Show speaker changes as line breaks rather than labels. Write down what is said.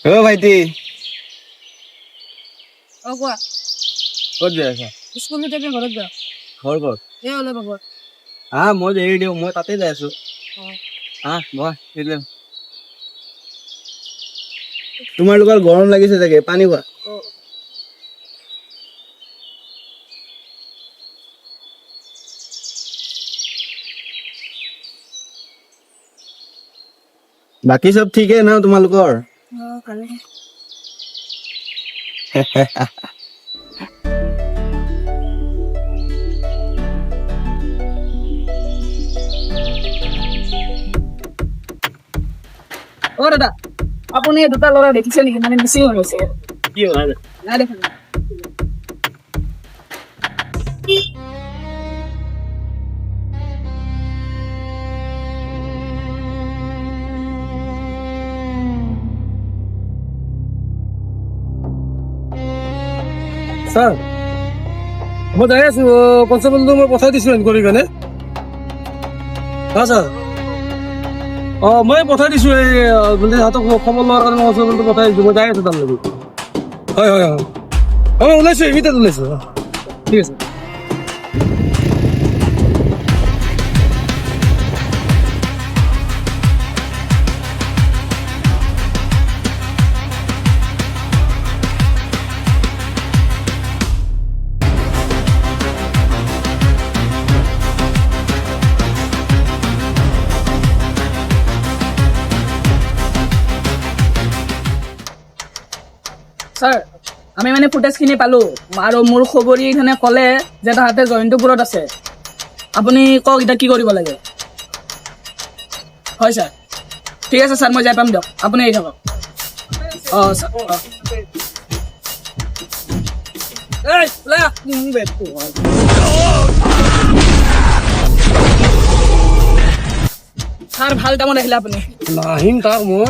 ও ভাইটি
কোৱা
ক'ত যাই আছা?
স্কুল থেকে ঘৰত যা
ঘৰ ক'ত?
এই অলপ আগত
মই এৰি দিওঁ, মই তাতে যাই আছো। মই তোমালোকৰ গৰম লাগিছে চাগে, পানী খোৱা। বাকী চব ঠিকেই ন তোমালোকৰ?
কালি দাদা আপুনি এই দুটা ল'ৰা দেখিছে নেকি? মানে মিচিং হৈ গৈছে।
কি হ'ল?
নাই দেখা নাই।
স্যার মই যাই আছো, কনষ্টেবলটো মই পঠাই দিছো এনকুৱাৰী কাৰণে। স্যাৰ মই পঠাই দিছো, এই মানে সিহঁতক খবৰ লোৱাৰ কাৰণে কনষ্টেবলটো পঠাই দিছো। মই যাই আছো তাৰলৈকে। হয় হয় হয় মই ওলাইছো, ইমিডিয়েট ওলাইছো। ঠিক আছে।
স্যাৰ আমি মানে ফুটেজখিনি পালোঁ আৰু মোৰ খবৰীখনে ক'লে যে তাহাঁতে জয়ন্তপুৰত আছে। আপুনি কওক এতিয়া কি কৰিব লাগে? হয় ছাৰ, ঠিক আছে ছাৰ, মই যাই পাম দিয়ক, আপুনি আহি থাকক। ছাৰ ছাৰ ভাল টাইমত আহিলে আপুনি।
নাহিম তাক মই।